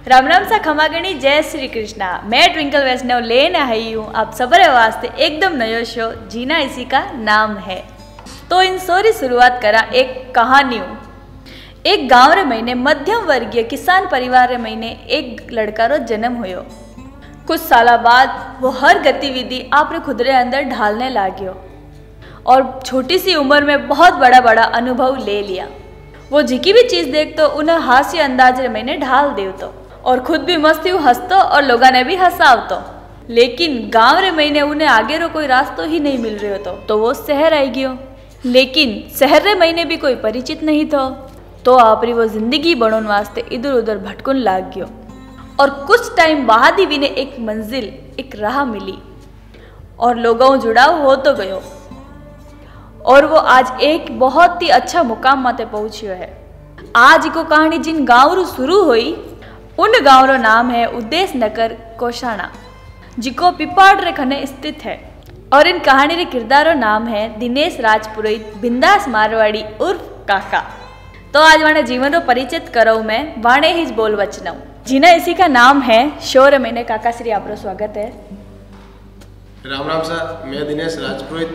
राम राम सा खमागणी जय श्री कृष्णा। मैं ट्विंकल वैष्णव लेने आई हूँ आप सबरे वास्ते एकदम नयो शो जीना इसी का नाम है। तो इन सोरी शुरुआत करा एक कहानी। एक गांव रे महीने मध्यम वर्गीय किसान परिवार रे महीने एक लड़का रो जन्म हुयो। कुछ साल बाद वो हर गतिविधि आपरे खुद रे अंदर ढालने लाग्यो और छोटी सी उम्र में बहुत बड़ा बड़ा अनुभव ले लिया। वो जिकी भी चीज देखतो उन्हें हास्य अंदाज रे महीने ढाल देवतो और खुद भी मस्ती हंसतो और लोगों ने भी हंसावतो। लेकिन गांव रे महीने उन्हें आगे रो कोई रास्तो ही नहीं मिल रही हो तो वो शहर आई गयो। लेकिन शहर रे महीने भी कोई परिचित नहीं थो तो आपरी वो जिंदगी बनोन वास्ते इधर उधर भटकन लाग गयो। और कुछ टाइम बाद ही भी ने एक मंजिल एक राह मिली और लोगों जुड़ाव हो तो गयो और वो आज एक बहुत ही अच्छा मुकाम माते पहुंचियो है। आज को कहानी जिन गांव रू शुरू हुई उन गांव रो नाम है उद्देश्य नगर कोशाणा जिको पिपाड़ रे खने स्थित है। और इन कहानी रे किरदारो नाम है दिनेश राजपुरोहित बिंदास मारवाड़ी उर्फ काका। तो आज वाणे जीवन रो परिचित करो मैं वाणे ही बोल वचनऊ जिन्हें इसी का नाम है शोर मैंने काका श्री आपरो स्वागत है। राम राम सा मैं दिनेश राजपुरोहित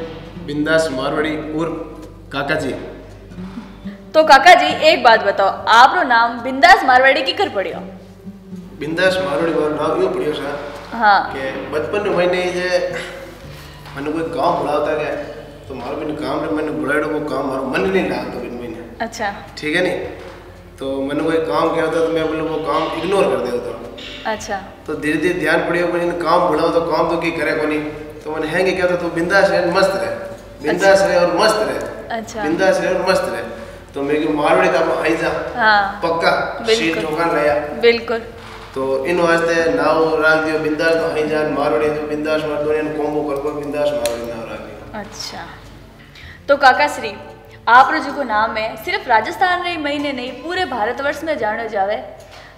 बिंदास मारवाड़ी उर्फ काका जी। तो काका जी एक बात बताओ आप रो नाम बिंदास मारवाड़ी की कर पड़ियो? बिंदास मारवाड़ी वाला नाम यूं पड़ियो सा हाँ के बचपन में मैंने ये मैंने कोई काम बुलाता गया तो मारो बिन काम रे मैंने बुलाएड़ो वो काम मारो मन नहीं लागतो बिन मैंने। अच्छा ठीक है नहीं तो मैंने कोई काम किया होता तो मैं बोले वो काम इग्नोर कर देता। अच्छा तो धीरे धीरे ध्यान पड़ियो मैंने काम बुलाओ तो काम तो की करे कोनी तो मैंने हैंगे क्या होता तो बिंदास रहे मस्त रहे बिंदास रहे और मस्त रहे। अच्छा बिंदास रहे और मस्त रहे तो मेरे मारवाड़ी का आई जा हाँ पक्का सीट ठोका लाया बिल्कुल। तो इन वास्ते नाव राख दियो बिंदास तो आई जान मारवाड़ी तो बिंदास मार दोने कॉम्बो कर बिंदास मारवाड़ी नाव राख दियो। अच्छा तो काका श्री आप रो जो नाम है सिर्फ राजस्थान रे महीने नहीं पूरे भारतवर्ष में जानो जावे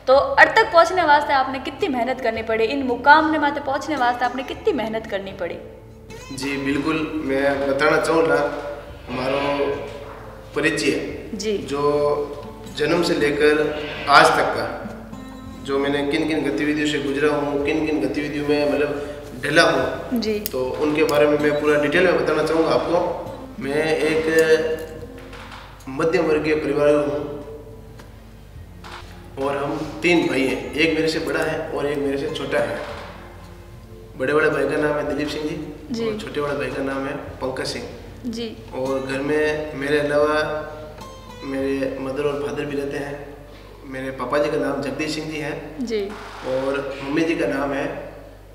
तो अड़ तक पहुंचने वास्ते आपने कितनी मेहनत करनी पड़ी? इन मुकाम ने माते पहुंचने वास्ते आपने कितनी मेहनत करनी पड़ी? जी बिल्कुल मैं बताना चाहूँगा हमारो परिचय जी जो जन्म से लेकर आज तक का जो मैंने किन किन गतिविधियों से गुजरा हूँ किन किन गतिविधियों में मतलब ढला हूँ जी तो उनके बारे में मैं पूरा डिटेल में बताना चाहूँगा आपको। मैं एक मध्यम वर्गीय परिवार हूँ और हम 3 भाई हैं। एक मेरे से बड़ा है और एक मेरे से छोटा है। बड़े वाले भाई का नाम है दिलीप सिंह जी और छोटे वाले भाई का नाम है पंकज सिंह जी। और घर में मेरे अलावा मेरे मदर और फादर भी रहते हैं। मेरे पापा जी का नाम जगदीश सिंह जी हैं जी और मम्मी जी का नाम है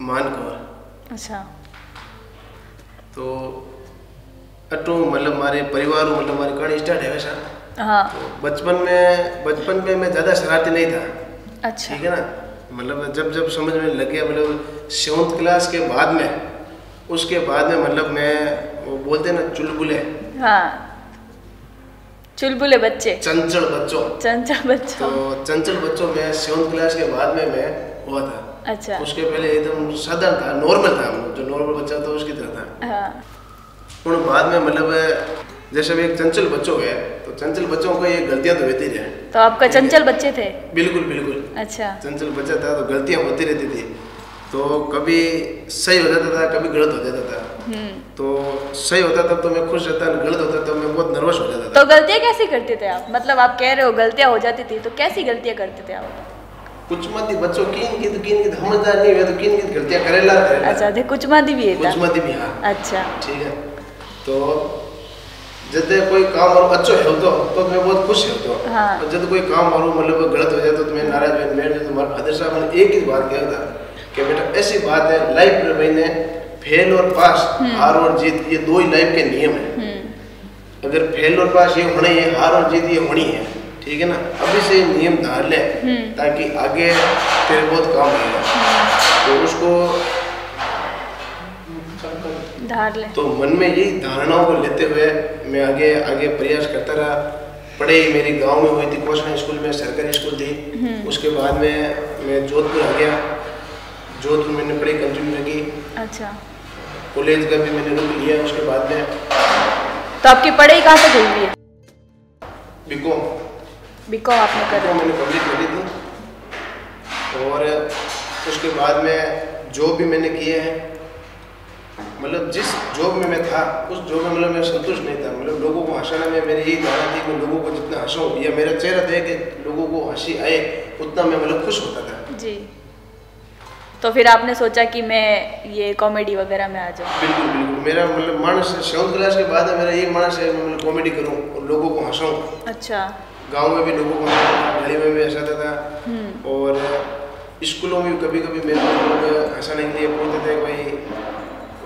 मान कौर। अच्छा तो अटू मतलब हमारे परिवार मतलब हमारी कहानी स्टार्ट है वैसा। हाँ तो बचपन में मैं ज़्यादा शरारती नहीं था। अच्छा ठीक है ना मतलब जब समझ में लग गया मतलब 7th क्लास के बाद में उसके बाद में मतलब मैं वो बोलते हैं ना चुलबुले। हाँ चुलबुले बच्चे चंचल बच्चों तो चंचल बच्चों में 7th क्लास के बाद में मैं हुआ था। अच्छा उसके पहले एकदम साधारण था नॉर्मल था जो नॉर्मल बच्चा था उसकी तरह था। हाँ और बाद में मतलब जैसे एक चंचल बच्चों है तो चंचल बच्चों को ये गलतियां तो होती रहे। तो आपका चंचल बच्चे थे? बिल्कुल बिल्कुल। अच्छा चंचल बच्चा था तो गलतियां होती रहती थी तो कभी सही हो जाता था कभी गलत हो जाता था। तो सही होता तब तो मैं खुश रहता गलत होता तब मैं बहुत नर्वस हो जाता था। तो गलतियां कैसी करते थे आप? मतलब आप कह रहे हो गलतियां हो जाती थी तो कैसी गलतियां करते थे आप? कुछ मत बच्चों किन की समझदार नहीं हुए तो किन की गलतियां करेला। अच्छा थे कुछ मत भी है कुछ मत भी। हाँ अच्छा ठीक है तो जब कोई काम और अच्छो है तो मैं बहुत खुश है तो हाँ। और जब कोई काम और मतलब गलत हो जाता तो मैं नाराज बैठ जाता। तुम्हारे फादर साहब ने एक ही बात किया था कि बेटा ऐसी बात है लाइफ में मैंने फेल और पास हार और जीत ये 2 ही लाइफ के नियम है। अगर फेल और पास ये होना है हार और जीत ये होनी है ठीक है ना। अभी से नियम धार ले ताकि आगे फिर बहुत काम आएगा तो उसको धार ले। तो मन में यही धारणाओं को लेते हुए मैं आगे प्रयास करता रहा। पढ़ाई मेरी गांव में हुई थी कोशाणा स्कूल में सरकारी स्कूल थी। उसके बाद में मैं जोधपुर आ गया। जोधपुर मैंने पढ़ाई कंटिन्यू की। अच्छा कॉलेज का भी मैंने रुक लिया उसके बाद में। तो आपकी पढ़ाई कहाँ तक हुई है? बीकॉम आपने कर मैंने कंप्लीट करी थी और उसके बाद में जॉब भी मैंने किए हैं, मतलब जिस जॉब में मैं था उस जॉब में मतलब मैं संतुष्ट नहीं था। मतलब लोगों को हंसाने में मेरी यही धारणा थी कि लोगों को जितना हंसूं या मेरा चेहरा देख के लोगों को हंसी आए उतना मैं मतलब खुश होता था जी। तो फिर आपने सोचा कि मैं ये कॉमेडी वगैरह में आ जाऊँ? बिल्कुल बिल्कुल, मेरा मतलब मानस 7th क्लास के बाद मेरा ये मानस है मैं मतलब कॉमेडी करूँ और लोगों को हंसाऊँ। अच्छा। गाँव में भी लोगों को हंसाता, गली में भी हंसाता था और स्कूलों में कभी कभी मेरे लोग हंसाने के लिए बोलते थे। भाई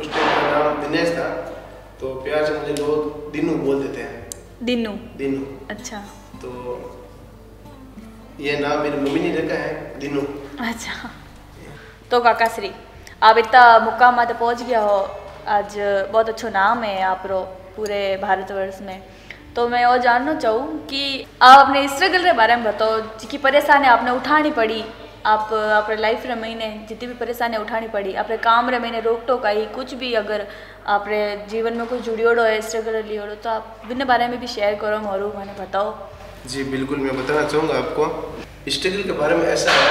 उस टाइम का नाम दिनेश था तो प्यार से मुझे लोग दिनू बोल देते हैं। दिनू? दिनू। अच्छा। तो ये नाम मेरी मम्मी ने रखा है, दिनू। अच्छा। तो काका श्री आप इतना मुकाम माते पहुँच गया हो, आज बहुत अच्छा नाम है आप रो पूरे भारतवर्ष में। तो मैं और जानना चाहूँ कि आप अपने स्ट्रगल के बारे में बताओ, जिसकी परेशानी आपने उठानी पड़ी, आप अपने लाइफ रे महीने जितनी भी परेशानी उठानी पड़ी, अपने काम रे महीने रोक टोक आई, कुछ भी अगर आपने जीवन में कुछ जुड़ियोड़ो है स्ट्रगल लियोड़ो तो आप बिन बारे में भी शेयर करो मोरू मैंने बताओ। जी बिल्कुल, मैं बताना चाहूँगा आपको स्ट्रगल के बारे में। ऐसा है,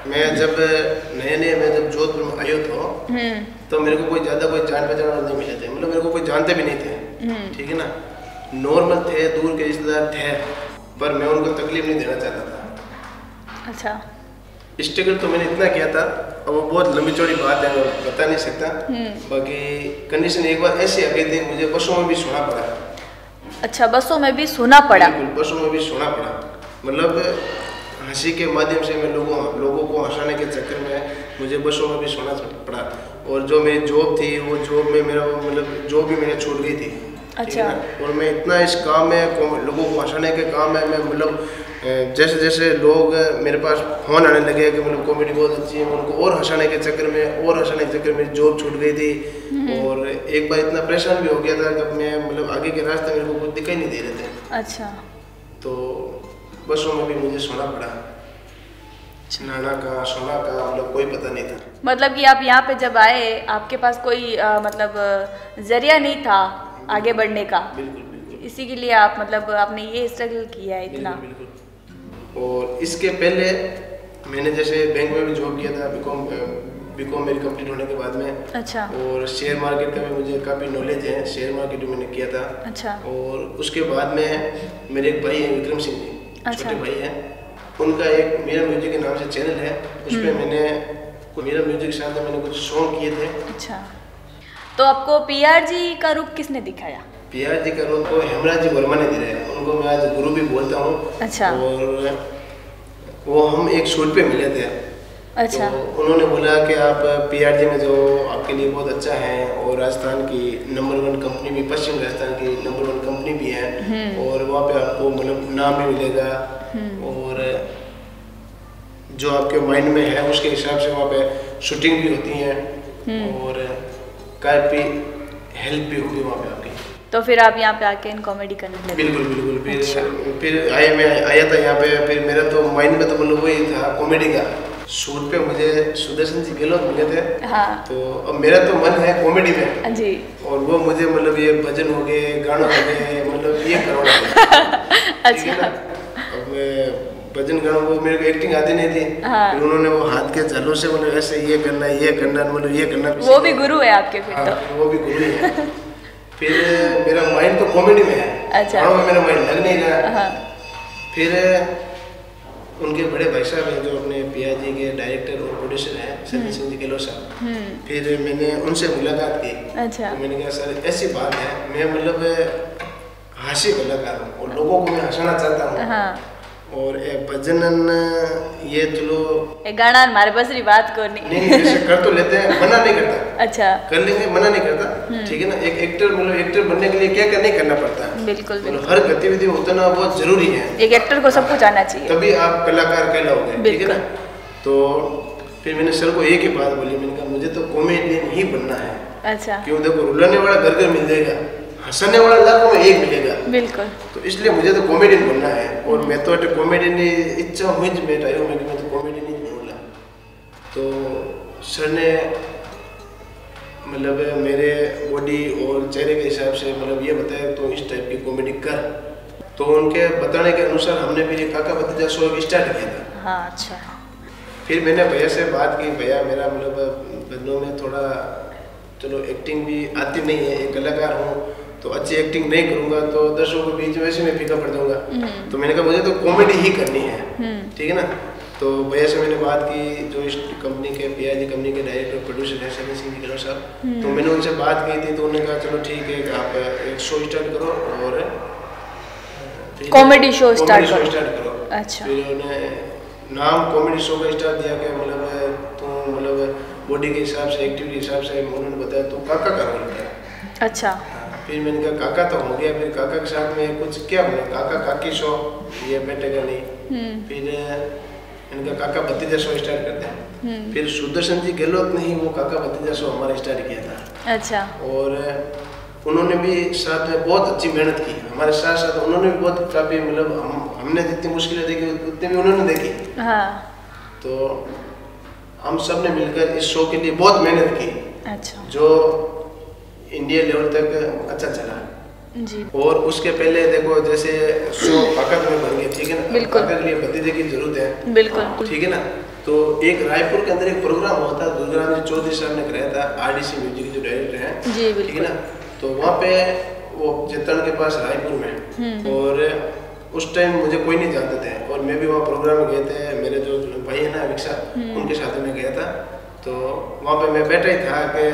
मैं जब नए मैं जब जोधपुर में आयो था तो मेरे को कोई ज़्यादा कोई जान पहचान वाले नहीं मिले थे, मतलब मेरे को कोई जानते भी नहीं थे, ठीक है ना। नॉर्मल थे, दूर के रिश्तेदार थे, पर मैं उनको तकलीफ नहीं देना चाहता था। अच्छा। स्ट्रगल तो मैंने इतना किया था, अब वो बहुत लंबी चौड़ी बात है, मैं बता नहीं सकता। बाकी कंडीशन एक बार ऐसी आ गई थी, मुझे बसों में भी सोना पड़ा। अच्छा, बसों में भी सोना पड़ा? बिल्कुल, बसों में भी सोना पड़ा। मतलब हंसी के माध्यम से मैं लोगों को हंसाने के चक्कर में मुझे बसों में भी सोना पड़ा। और जो मेरी जॉब थी वो जॉब में मेरा मतलब जॉब भी मैंने छूट गई थी। अच्छा। और मैं इतना इस काम में लोगों को हंसाने के काम में मैं मतलब जैसे जैसे लोग मेरे पास फ़ोन आने लगे कि मतलब कॉमेडी बहुत अच्छी है, मैं उनको और हंसाने के चक्कर में मेरी जॉब छूट गई थी। और एक बार इतना परेशान भी हो गया था कि मैं मतलब आगे के रास्ते मेरे को कुछ दिखाई नहीं दे रहे थे। अच्छा। तो बसों में भी मुझे सोना पड़ा, नहाना का सोना का मतलब कोई पता नहीं था। मतलब कि आप यहाँ पे जब आए आपके पास कोई मतलब जरिया नहीं था आगे बढ़ने का? बिल्कुल बिल्कुल। इसी के लिए आप मतलब आपने ये स्ट्रगल किया है इतना? बिल्कुल बिल्कुल। और इसके पहले मैंने जैसे बैंक में भी जॉब किया था, बीकॉम मेरी कंप्लीट होने के बाद में। अच्छा। और शेयर मार्केट का भी मुझे काफ़ी नॉलेज है, शेयर मार्केट भी मैंने किया था। अच्छा। और उसके बाद में मेरे एक भाई है विक्रम सिंह जी, छोटे भाई हैं, उनका एक मीरा म्यूजिक के नाम से चैनल है, उस पर मैंने मीरा म्यूजिक के साथ मैंने कुछ सॉन्ग किए थे। अच्छा। तो आपको पीआर जी का रूप किसने दिखाया? पीआर जी का रूप को हेमराज जी वर्मा ने दिया, उनको मैं आज गुरु भी बोलता हूँ। अच्छा। और वो हम एक शूट पे मिले थे। अच्छा। तो उन्होंने बोला कि आप पीआर जी में जो आपके लिए बहुत अच्छा है, और राजस्थान की नंबर 1 कंपनी भी, पश्चिम राजस्थान की नंबर 1 कंपनी भी है, और वहाँ पे आपको मतलब नाम भी मिलेगा, और जो आपके माइंड में है उसके हिसाब से वहाँ पे शूटिंग भी होती है, और काफ़ी हेल्प भी होगी वहाँ पे आपकी। तो फिर आप यहाँ पे आके इन कॉमेडी करने लगे? बिल्कुल बिल्कुल। फिर मैं आया था यहाँ पे, फिर मेरा तो माइंड में तो मतलब वही था कॉमेडी का। शूट पे मुझे सुदर्शन जी गहलोत मिले थे। हाँ। तो अब मेरा तो मन है कॉमेडी में जी, और वो मुझे मतलब ये भजन हो गए, गाना हो गए, मतलब ये करवाना। अच्छा। अब मैं भजन गाना, वो मेरे को एक्टिंग आती नहीं थी। हाँ। फिर उन्होंने वो हाथ के चालों से मतलब ऐसे ये करना मतलब ये करना। वो भी गुरु है आपके फिर? हाँ, तो वो भी गुरु है। फिर मेरा माइंड तो कॉमेडी में है। अच्छा। हाँ, मेरा माइंड लग नहीं रहा। हाँ। फिर उनके बड़े भाई साहब हैं जो अपने पिया जी के डायरेक्टर और प्रोड्यूसर हैं, संजय सिंह जी गहलोत साहब। फिर मैंने उनसे मुलाकात की। अच्छा। तो मैंने कहा सर ऐसी बात है, मैं मतलब हास्य कलाकार हूँ और लोगों को मैं हंसाना चाहता हूँ। हाँ। और भजन ये चलो गाना हमारे बस री बात को नहीं जैसे कर तो लेते हैं, मना नहीं करता। अच्छा। कर लेंगे, मना नहीं करता, ठीक है ना। एक एक्टर मतलब एक्टर बनने के लिए क्या नहीं करना पड़ता। बिल्कुल बिल्कुल। हर गतिविधि उतना बहुत जरूरी है, एक एक्टर को सब कुछ आना चाहिए, तभी आप कलाकार कहलाओगे, ठीक है ना। तो फिर मैंने सर को एक ही बात बोली, मैंने कहा मुझे तो कॉमेडियन ही बनना है। अच्छा। क्यों, देखो रुलाने वाला घर घर मिल जाएगा, हंसने वाला लाखों में एक मिलेगा। बिल्कुल। तो इसलिए मुझे तो कॉमेडियन बनना है, और मैं तो कॉमेडियन की इच्छा हुई मैं तो कॉमेडियन ही बनूंगा। तो सर ने मतलब मेरे बॉडी और चेहरे के हिसाब से मतलब ये बताया तो इस टाइप की कॉमेडी कर। तो उनके बताने के अनुसार हमने भी काका भतीजा शो स्टार्ट किया था। हाँ। अच्छा। फिर मैंने भैया से बात की, भैया मेरा मतलब बदनों में थोड़ा चलो एक्टिंग भी आती नहीं है, एक कलाकार हूँ तो अच्छी एक्टिंग नहीं करूँगा तो दर्शकों के बीच में वैसे मैं फीका पड़ जाऊँगा। तो मैंने कहा मुझे तो कॉमेडी ही करनी है, ठीक है ना। तो भैया से मैंने बात की, जो इस कंपनी के PIG कंपनी के डायरेक्टर प्रोड्यूसर है शरण सिंह गिलोर साहब, तो मैंने उनसे बात की थी। तो उन्होंने कहा चलो ठीक है, आप एक शो स्टार्ट करो और कॉमेडी शो स्टार्ट करो। अच्छा। फिर उन्होंने नाम कॉमेडी शो का स्टार्ट दिया कि मतलब तो मतलब बॉडी के हिसाब से, एक्टिविटी के हिसाब से उन्होंने बताया तो काका का रोल किया। अच्छा। फिर मैंने कहा काका तो हो गया, फिर काका के साथ में कुछ क्या बोला, काका काकी शो ये बैठेगा नहीं। फिर मैंने कहा काका भतीजा शो स्टार्ट करते हैं। फिर सुदर्शन जी गहलोत ने ही वो काका भतीजा शो हमारा स्टार्ट किया था। अच्छा। और उन्होंने भी साथ में बहुत अच्छी मेहनत की हमारे साथ साथ, उन्होंने भी बहुत काफ़ी मतलब हमने जितनी मुश्किलें देखी उतनी भी उन्होंने देखी। हाँ। तो हम सब ने मिलकर इस शो के लिए बहुत मेहनत की। अच्छा। जो इंडिया लेवल तक अच्छा चला जी। और उसके पहले देखो जैसे शो ताकत में बन गया, ठीक है ना। बिल्कुल। ताकत के लिए भतीजे की जरूरत है। बिल्कुल। ठीक है ना। तो एक रायपुर के अंदर एक प्रोग्राम हुआ था, दुर्गाराम जी चौधरी साहब ने कराया था, RDC म्यूजिक जो डायरेक्टर हैं जी, ठीक है ना। तो वहाँ पे वो जतन के पास रायपुर में, और उस टाइम मुझे कोई नहीं जानते थे और मैं भी वहाँ प्रोग्राम में गए थे, मेरे जो भाई है ना विक्षा, उनके साथ में गया था। तो वहाँ पे मैं बैठा ही था कि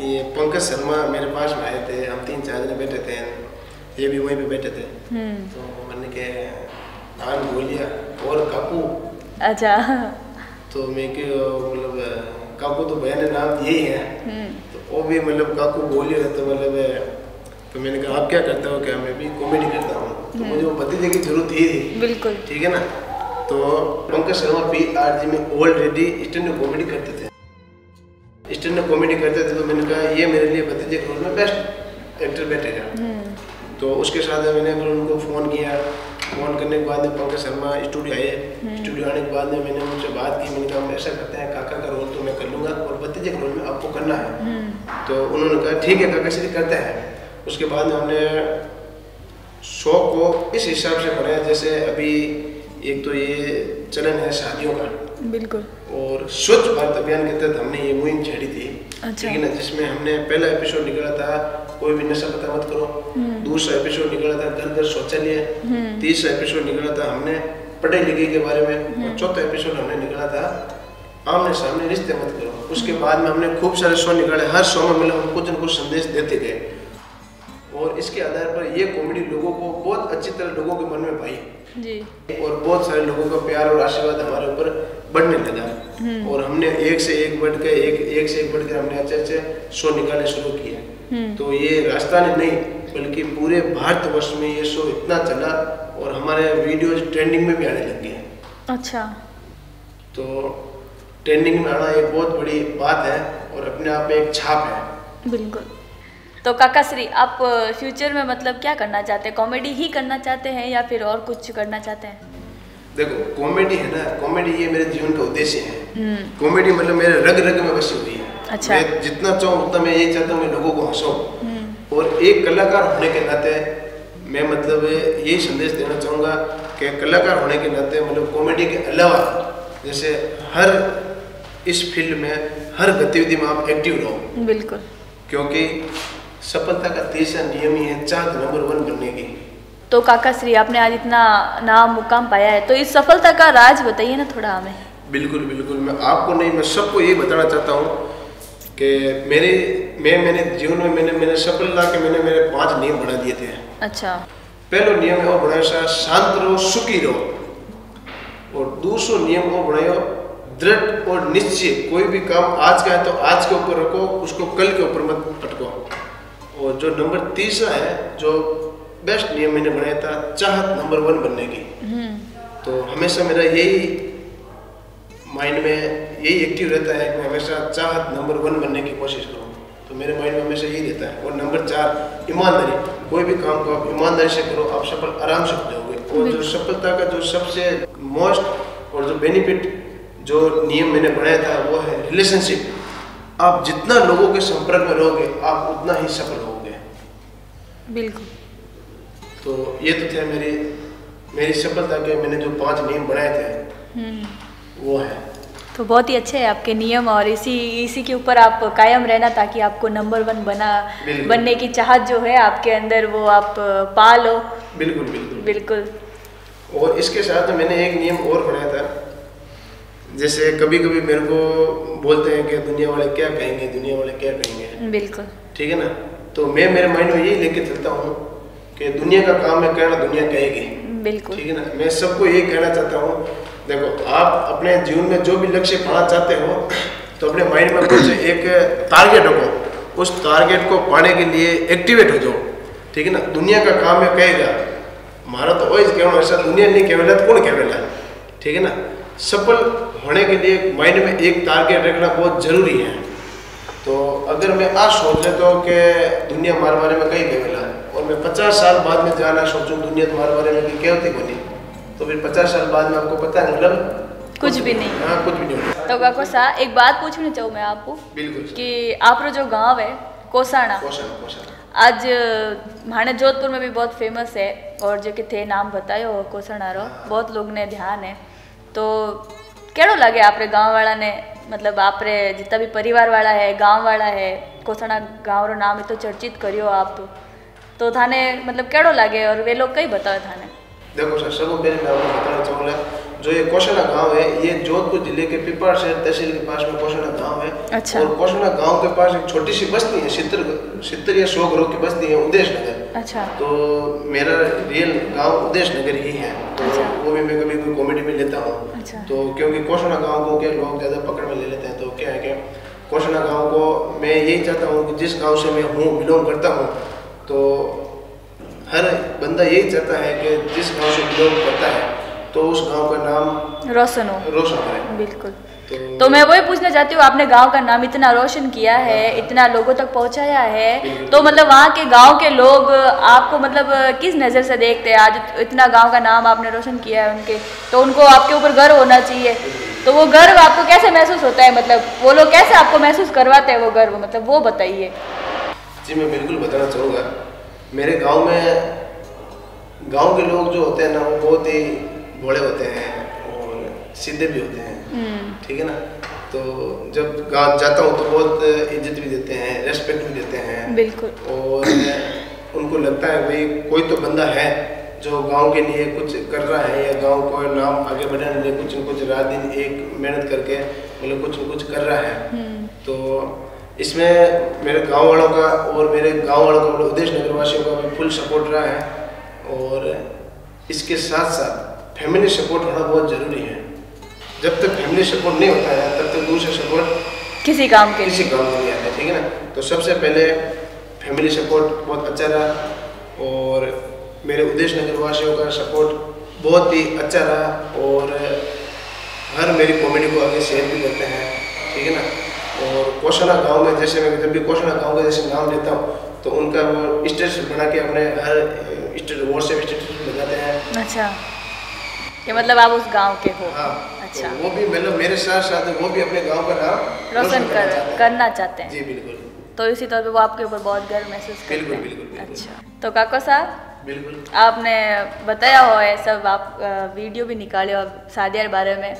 ये पंकज शर्मा मेरे पास में आए थे, हम 3-4 जने बैठे थे, ये भी वहीं पे बैठे थे। तो मैंने के नाम बोल लिया और काकू। अच्छा। तो मैं मतलब काकू तो भैया ने नाम दिए ही है, तो वो भी मतलब काकू बोल ही रहे, तो मतलब तो मैंने कहा आप क्या करते हो, क्या मैं भी कॉमेडी करता हूँ, तो मुझे वो भतीजे की जरूरत ही थी। बिल्कुल। ठीक है ना। तो पंकज शर्मा PRG में ऑलरेडी स्टैंड अप कॉमेडी करते थे, स्टैंड अप कॉमेडी करते थे। तो मैंने कहा ये मेरे लिए भतीजे के रोल में बेस्ट एक्टर बैठेगा। तो उसके साथ मैंने उनको फ़ोन किया, फ़ोन करने के बाद में पंकज शर्मा स्टूडियो आए। स्टूडियो आने के बाद में मैंने उनसे बात की, मैंने कहा हम ऐसा करते हैं, काका का रोल तो मैं कर लूँगा और भतीजे के रोल में आपको करना है। तो उन्होंने कहा ठीक है काका श्री करते हैं। उसके बाद में हमने शो को इस हिसाब से बनाया, जैसे अभी एक तो ये चलन है शादियों का, बिल्कुल, और स्वच्छ भारत अभियान के तहत हमने ये मुहिम छेड़ी थी। अच्छा। ठीक है ना, जिसमें हमने पहला एपिसोड निकाला था कोई भी नशा पता मत करो, दूसरा एपिसोड निकाला था घर घर शौचालय, तीसरा एपिसोड निकाला था हमने पढ़ाई लिखाई के बारे में, और चौथा एपिसोड हमने निकाला था आमने सामने रिश्ते मत करो। उसके बाद में हमने खूब सारे शो निकाले, हर शो में मतलब हम कुछ न कुछ संदेश देते गए, और इसके आधार पर ये कॉमेडी लोगों को बहुत अच्छी तरह लोगों के मन में भाई जी, और बहुत सारे लोगों का प्यार और आशीर्वाद हमारे ऊपर बढ़ने लगा, और हमने एक से एक बढ़ के हमने अच्छे शो निकालने शुरू किए। तो ये राजस्थान नहीं बल्कि पूरे भारतवर्ष में ये शो इतना चला और हमारे वीडियोज ट्रेंडिंग में भी आने लग गए। अच्छा। तो ट्रेंडिंग में आना एक बहुत बड़ी बात है और अपने आप में एक छाप है। बिल्कुल। तो काका श्री आप फ्यूचर में मतलब क्या करना चाहते हैं, कॉमेडी ही करना चाहते हैं या फिर और कुछ करना चाहते हैं? देखो कॉमेडी है ना, कॉमेडी ये मेरे जीवन का उद्देश्य है। कॉमेडी मतलब मेरे रग रग में बसी हुई है। अच्छा। मैं जितना चाहूँ उतना मैं यही चाहता हूँ मैं लोगों को हंसाऊं, और एक कलाकार होने के नाते मैं मतलब यही संदेश देना चाहूँगा कि कलाकार होने के नाते मतलब कॉमेडी के अलावा जैसे हर इस फील्ड में हर गतिविधि में आप एक्टिव रहो। बिल्कुल। क्योंकि सफलता का तीसरा नियम ही है चाहत नंबर 1 बनने की। तो काका श्री आपने आज इतना नाम मुकाम पाया है, तो इस सफलता का राज बताइए ना थोड़ा हमें। बिल्कुल बिल्कुल, मैं आपको नहीं, मैं सबको यही बताना चाहता हूँ कि मैंने जीवन में मैंने सफलता के मैंने मेरे 5 नियम बना दिए थे। अच्छा। पहला नियम है वो बनाया शांत रहो सुखी रहो, और दूसरा नियम वो बनाया दृढ़ और निश्चय, कोई भी काम आज का है तो आज के ऊपर रखो, उसको कल के ऊपर मत अटको। और जो नंबर 3 है जो बेस्ट नियम मैंने बनाया था चाहत नंबर 1 बनने की। तो हमेशा मेरा यही माइंड में यही एक्टिव रहता है कि मैं हमेशा चाहत नंबर 1 बनने की कोशिश करूँ, तो मेरे माइंड में हमेशा यही रहता है। और नंबर 4 ईमानदारी, कोई भी काम को आप ईमानदारी से करो आप सफल आराम से हो जाओगे। और जो सफलता का जो सबसे मोस्ट और जो बेनिफिट जो नियम मैंने बनाया था वो है रिलेशनशिप। आप जितना लोगों के संपर्क में रहोगे आप उतना ही सफल होगे। बिल्कुल। तो ये तो थे मेरी सफलता के मैंने जो 5 नियम बनाए थे वो है। तो बहुत ही अच्छे हैं आपके नियम, और इसी के ऊपर आप कायम रहना, ताकि आपको नंबर 1 बनने की चाहत जो है आपके अंदर वो आप पालो। बिल्कुल बिल्कुल बिल्कुल। और इसके साथ मैंने एक नियम और बनाया था, जैसे कभी कभी मेरे को बोलते हैं कि दुनिया वाले क्या कहेंगे, दुनिया वाले क्या कहेंगे। बिल्कुल ठीक है ना, तो मैं मेरे माइंड में यही लेके चलता हूँ कि दुनिया का काम है कहना, दुनिया कहेगी। बिल्कुल। ठीक है ना, मैं सबको यही कहना चाहता हूँ, देखो आप अपने जीवन में जो भी लक्ष्य पाना चाहते हो तो अपने माइंड में कुछ एक टारगेट रखो, उस टारगेट को पाने के लिए एक्टिवेट हो जाओ। ठीक है ना, दुनिया का काम है कहेगा, हमारा तो वही कहना, ऐसा दुनिया नहीं कहेगा तो कौन कहेगा। ठीक है ना, सफल होने के लिए माइंड में एक टारगेट रखना बहुत जरूरी है। तो अगर मैं आज सोच लेता हूँ कि दुनिया हमारे बारे में कहीं कहेगा, और मैं 50 साल बाद में जाना सोचूं दुनिया तुम्हारे बारे में क्या होती बनी, तो फिर 50 साल बाद में आपको पता है मतलब कुछ भी नहीं। हाँ, कुछ भी नहीं। तो काको सा एक बात पूछना चाहूँ मैं आपको। बिल्कुल। कि आपरो जो गांव है कोसाना, आज माने जोधपुर में भी बहुत फेमस है, और जो कि थे नाम बतायो कोसाना रो, बहुत लोग ने ध्यान है। तो केड़ो लगे आपरे गांव वाला ने, मतलब आपरे जितना भी परिवार वाला है, गांव वाला है, कोसाना गांव रो नाम तो चर्चित करियो आप, तो थाने मतलब केड़ो लगे, और वे लोग कई बताओ थाने? देखो सर, सबको पहले मैं आपको बताना चाहूँगा, जो ये कोसाना गांव है ये जोधपुर जिले के पिपराड़ शहर तहसील के पास में कोसाना गांव है। अच्छा। और कोसाना गांव के पास एक छोटी सी बस्ती है, 70 या 100 घरों की बस्ती है, उदेश नगर। अच्छा। तो मेरा रियल गांव उदेश नगर ही है। तो अच्छा। वो भी मैं कभी कोई कॉमेडी में लेता हूँ। अच्छा। तो क्योंकि कोसाना गाँव को क्या लोग ज़्यादा पकड़ में ले लेते हैं, तो क्या है कि कोसाना गाँव को मैं यही चाहता हूँ कि जिस गाँव से मैं बिलोंग करता हूँ, तो हर बंदा यही चाहता है कि जिस गांव से बिलोंग करता है तो उस गांव का नाम रोशन करे। बिल्कुल। तो मैं वही पूछना चाहती हूँ, आपने गांव का नाम इतना रोशन किया है, इतना लोगों तक पहुंचाया है, तो मतलब वहाँ के गांव के लोग आपको मतलब किस नज़र से देखते हैं? आज इतना गांव का नाम आपने रोशन किया है उनके, तो उनको आपके ऊपर गर्व होना चाहिए। तो वो गर्व आपको कैसे महसूस होता है, मतलब वो लोग कैसे आपको महसूस करवाते हैं वो गर्व, मतलब वो बताइए। जी मैं बिल्कुल बताना चाहूँगा, मेरे गांव में गांव के लोग जो होते हैं ना वो बहुत ही भोले होते हैं और सीधे भी होते हैं। ठीक है ना, तो जब गांव जाता हूँ तो बहुत इज्जत भी देते हैं, रेस्पेक्ट भी देते हैं। बिल्कुल। और उनको लगता है भाई कोई तो बंदा है जो गांव के लिए कुछ कर रहा है, या गांव को नाम आगे बढ़ाने के लिए कुछ न कुछ रात दिन एक मेहनत करके मतलब कुछ न कुछ कर रहा है। तो इसमें मेरे गांव वालों का और मेरे गांव वालों का, उदेश नगर वासियों का भी फुल सपोर्ट रहा है। और इसके साथ साथ फैमिली सपोर्ट होना बहुत ज़रूरी है। जब तक फैमिली सपोर्ट नहीं होता है तब तक दूसरे सपोर्ट किसी काम के नहीं आता है। ठीक है ना, तो सबसे पहले फैमिली सपोर्ट बहुत अच्छा रहा, और मेरे उदेश नगर वासियों का सपोर्ट बहुत ही अच्छा रहा, और हर मेरी कॉमेडी को आगे शेयर भी करते हैं। ठीक है ना, और कोसाना गांव में जैसे मैं जब भी कोसाना गांव का जैसे नाम लेता हूँ तो उनका वो स्टेटस बना के अपने हर व्हाट्सएप स्टेटस लगाते हैं। अच्छा, कि मतलब आप उस गांव के हो। हाँ। अच्छा। तो वो भी मतलब मेरे साथ साथ वो भी अपने गांव का नाम रोशन करना चाहते हैं। जी बिल्कुल। तो इसी तौर पे वो आपके ऊपर बहुत गर्व महसूस करते हैं। बिल्कुल। अच्छा, तो काको साहब बिल्कुल आपने बताया हो है सब, आप वीडियो भी निकाले हो सादियार बारे में।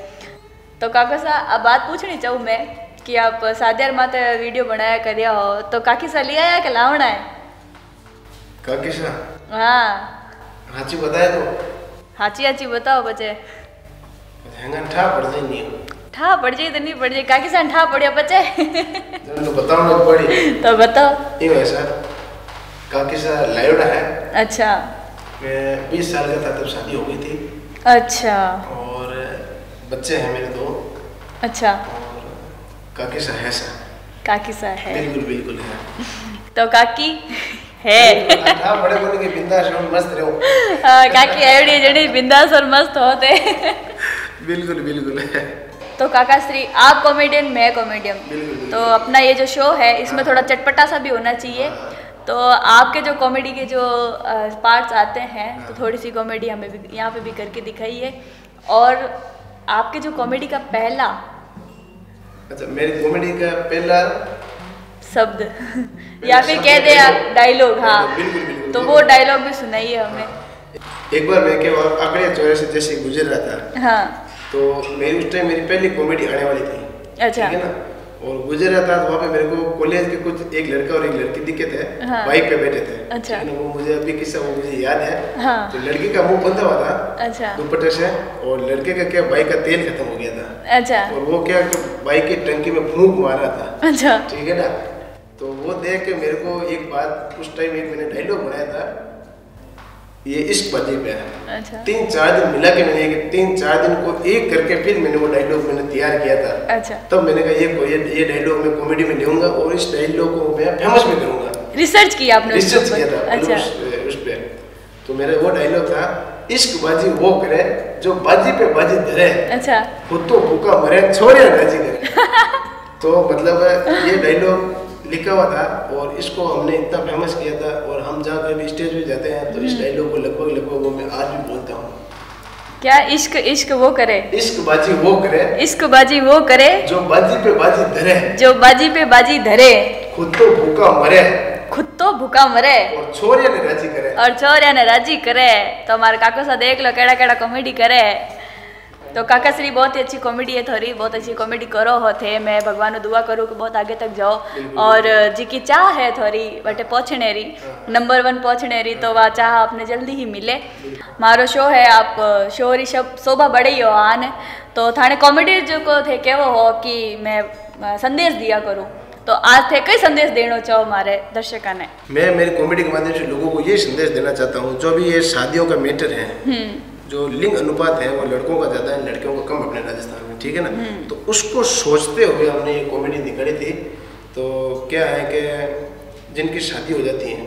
तो काको साहब अब बात पूछनी चाहूँ मैं कि आप सादियार माते वीडियो बनाया करिया हो, तो काकी सा लिया है कि लावना है? काकी सा? हाँ। हाची बताया तो? हाची बताओ बचे। हैंगन ठा पड़ जाए नहीं। ठा पड़ जाए तो नहीं पड़ जाए, काकी सा ठा पड़िया बचे। तो बताओ ना पड़ी। तो बताओ। ये वैसा काकी सा लायोड़ा है। अच्छा। मैं 20 साल का था तब शादी हो गई थी। अच्छा। और बच्चे हैं मेरे 2। अच्छा। और काकी सा है सा? काकी सा है। बिल्कुल है। तो काकी है बड़े बोले कि बिंदास और मस्त रहो। काकी एवडी जड़ी बिंदास और मस्त होते। बिल्कुल है। तो काका श्री आप कॉमेडियन, मैं कॉमेडियन, तो अपना ये जो शो है इसमें थोड़ा चटपटा सा भी होना चाहिए। तो आपके जो कॉमेडी के जो पार्ट्स आते हैं तो थोड़ी सी कॉमेडी हमें भी यहाँ पे भी करके दिखाइए। और आपके जो कॉमेडी का पहला, अच्छा मेरी कॉमेडी का पहला शब्द या फिर कह दे आप डायलॉग। हाँ बिल्कुल। तो वो डायलॉग भी सुनाइए हमें। एक बार मैं क्या आकड़िया चौराहे से जैसे गुजर रहा था। हाँ। तो मेरी उस टाइम मेरी पहली कॉमेडी आने वाली थी। अच्छा। ठीक है ना, और गुजर रहा था तो वहाँ पे मेरे को कॉलेज के कुछ एक लड़का और एक लड़की दिखे थे। हाँ। बाइक पे बैठे थे। अच्छा। वो मुझे अभी किस्सा वो मुझे याद है। हाँ। तो लड़की का मुंह बंधा हुआ था। अच्छा। दुपट्टे से, और लड़के का क्या बाइक का तेल खत्म हो गया था। अच्छा। और वो क्या बाइक की टंकी में फूंक मार रहा था। अच्छा। ठीक है ना, तो वो देख के मेरे को एक बात, उस टाइम एक मैंने डायलॉग बनाया था, ये इश्क बाजी पे है। अच्छा। 3-4 दिन मिला के मैंने 3-4 दिन को एक करके फिर मैंने वो डायलॉग मैंने तैयार किया था। अच्छा। तब मैंने कहा ये डायलॉग मैं कॉमेडी में लेऊंगा और इस डायलॉग को मैं फेमस भी करूंगा। रिसर्च किया आपने? रिसर्च किया था। अच्छा। उस पे तो मेरा वो डायलॉग था, इश्क बाजी वो करे जो बाजी पे बाजी धरे। अच्छा। खुद तो भूखा मरे छोड़िया राजी करे। तो मतलब ये डायलॉग लिखा हुआ था और इसको हमने इतना फेमस किया था, और हम जहाँ कभी स्टेज पे जाते हैं तो इस डायलॉग को लगभग वो मैं आज भी बोलता हूँ। क्या? इश्क इश्क वो करे, इश्क बाजी वो करे, इश्क बाजी वो करे जो बाजी पे बाजी धरे, जो बाजी पे बाजी धरे, खुद तो भूखा मरे, खुद तो भूखा मरे और छोरिया ने राजी करे, और छोरिया ने राजी करे। तो हमारे काका सा देख लो केड़ा केड़ा कॉमेडी करे। तो काका श्री बहुत ही अच्छी कॉमेडी है थोड़ी, बहुत अच्छी कॉमेडी करो होते। मैं भगवान दुआ करूँ कि बहुत आगे तक जाओ, और जी की चाह है थोड़ी बटे पहुँचने री, नंबर 1 पहुँचने री, तो वह चाह आपने जल्दी ही मिले। मारो शो है, आप शो री शोभा बढ़े ही हो आन, तो थाने कॉमेडी जो को थे केवो हो कि मैं संदेश दिया करूँ, तो आज थे कई संदेश देना चाहो हमारे दर्शकों ने? मैं मेरी कॉमेडी के माध्यम से लोगों को ये संदेश देना चाहता हूँ, जो भी ये शादियों का मैटर है, जो लिंग अनुपात है वो लड़कों का ज़्यादा है, लड़कियों का कम अपने राजस्थान में। ठीक है ना, तो उसको सोचते हुए हमने ये कॉमेडी निकाली थी। तो क्या है कि जिनकी शादी हो जाती है,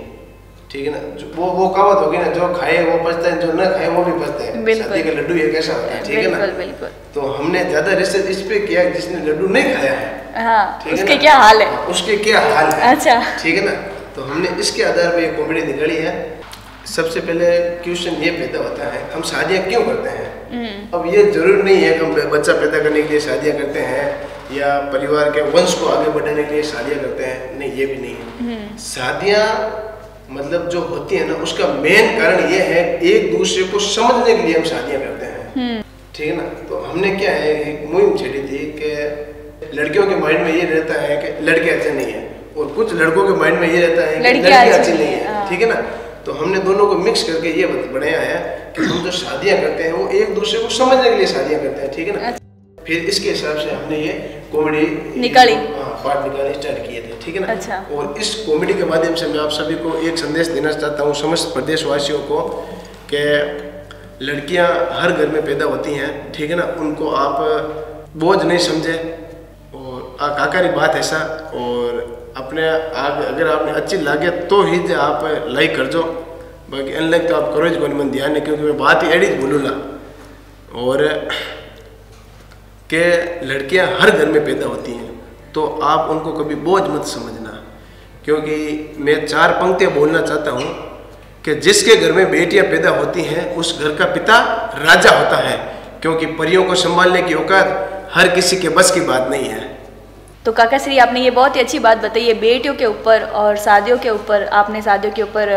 ठीक है ना, वो कहावत होगी ना, जो खाए वो पछता है, जो न खाए वो भी पछते हैं। शादी का लड्डू ये कैसा होता है, ठीक है ना। तो हमने ज़्यादा रिसर्च इस पे किया जिसने लड्डू नहीं खाया है, हाँ, उसके क्या हाल है, उसके क्या हाल है। अच्छा। ठीक है ना, तो हमने इसके आधार पर ये कॉमेडी निकाली है। सबसे पहले क्वेश्चन ये पैदा होता है, हम शादियाँ क्यों करते हैं? अब ये जरूर नहीं है कि हम बच्चा पैदा करने के लिए शादियाँ करते हैं या परिवार के वंश को आगे बढ़ाने के लिए शादियाँ करते हैं, नहीं, ये भी नहीं है। शादियाँ मतलब जो होती है ना, उसका मेन कारण ये है एक दूसरे को समझने के लिए हम शादियाँ करते हैं। ठीक है ना, तो हमने क्या है एक मुहिम छेड़ी थी कि लड़कियों के माइंड में ये रहता है कि लड़के अच्छे नहीं है, और कुछ लड़कों के माइंड में ये रहता है कि लड़की अच्छी नहीं है। ठीक है ना, तो हमने दोनों को मिक्स करके ये बनाया है कि हम जो शादियां करते हैं वो एक दूसरे को समझने के लिए शादियां करते हैं। ठीक है ना, फिर इसके हिसाब से हमने ये कॉमेडी निकाली, पार्ट निकालने स्टार्ट किए थे। ठीक है ना। अच्छा। और इस कॉमेडी के माध्यम से मैं आप सभी को एक संदेश देना चाहता हूँ, समस्त प्रदेशवासियों को, कि लड़कियाँ हर घर में पैदा होती हैं। ठीक है ना, उनको आप बोझ नहीं समझे, और काकारी बात ऐसा, और अपने अगर आपने अच्छी लगे तो ही आप लाइक कर दो, बाकी अनलाइक तो आप करो ही मन ध्यान है, क्योंकि मैं बात ही एडी बोलूँगा। और के लड़कियां हर घर में पैदा होती हैं, तो आप उनको कभी बोझ मत समझना, क्योंकि मैं 4 पंक्तियाँ बोलना चाहता हूँ कि जिसके घर में बेटियाँ पैदा होती हैं उस घर का पिता राजा होता है, क्योंकि परियों को संभालने की औकात हर किसी के बस की बात नहीं है। तो काका श्री आपने ये बहुत ही अच्छी बात बताई है बेटियों के ऊपर और शादियों के ऊपर। आपने शादियों के ऊपर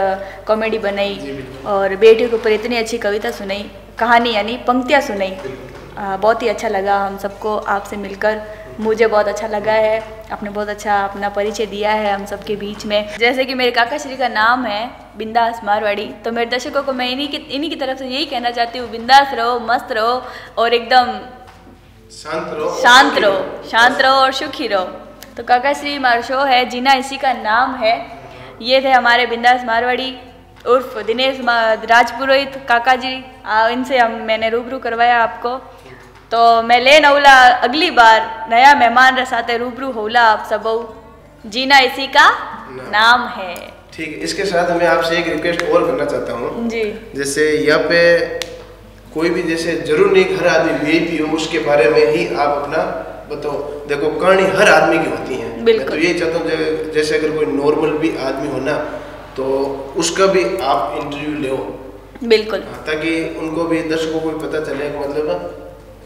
कॉमेडी बनाई और बेटियों के ऊपर इतनी अच्छी कविता सुनाई, कहानी यानी पंक्तियाँ सुनाई। बहुत ही अच्छा लगा हम सबको आपसे मिलकर, मुझे बहुत अच्छा लगा है। आपने बहुत अच्छा अपना परिचय दिया है हम सबके बीच में। जैसे कि मेरे काका श्री का नाम है बिंदास मारवाड़ी, तो मेरे दर्शकों को मैं इन्हीं की तरफ से यही कहना चाहती हूँ, बिंदास रहो, मस्त रहो और एकदम शांत रहो और सुखी रहो। तो काका श्री हमारा शो है, जीना इसी का नाम है। ये थे हमारे बिंदास मारवाड़ी उर्फ दिनेश राजपुरोहित काका जी, इनसे मैंने रूबरू करवाया आपको। तो मैं ले नौला अगली बार नया मेहमान रसाते रूबरू होला आप सब। जीना इसी का नाम है। ठीक है, इसके साथ मैं आपसे एक रिक्वेस्ट और करना चाहता हूँ जी। जैसे यहाँ पे कोई भी, जैसे जरूर नहीं हर आदमी वीआईपी हो उसके बारे में ही आप अपना बताओ। देखो कहानी हर आदमी की होती है, मैं तो यही चाहता हूँ जैसे अगर कोई नॉर्मल भी आदमी हो ना तो उसका भी आप इंटरव्यू ले, बिल्कुल, ताकि उनको भी दर्शकों को भी पता चले कि मतलब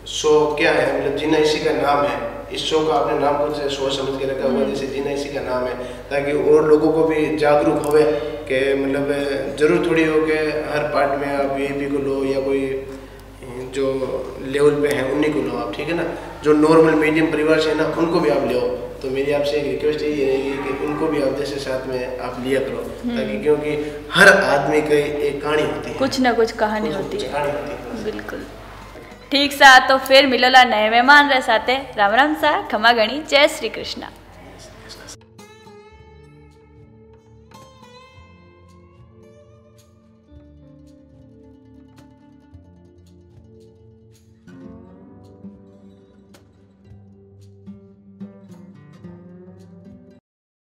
शो क्या है, मतलब जीना इसी का नाम है। इस शो का आपने नाम कुछ सोच समझ के रखा हुआ, जैसे जीना इसी का नाम है, ताकि और लोगों को भी जागरूक होवे कि मतलब जरूर थोड़ी हो कि हर पार्ट में आप वीआईपी को लो या कोई जो लेवल पे हैं उन्हीं को लो आप, ठीक है ना। जो नॉर्मल मीडियम परिवार से है ना उनको भी आप ले आओ। तो मेरी आपसे एक रिक्वेस्ट यही रहेगी कि उनको भी आप जैसे साथ में आप लिया करो, ताकि क्योंकि हर आदमी की एक कहानी होती है, कुछ ना कुछ कहानी होती है। बिल्कुल ठीक सा। तो फिर मिलोला नए मेहमान रह साथे। राम राम सा, खमा गणी, जय श्री कृष्ण।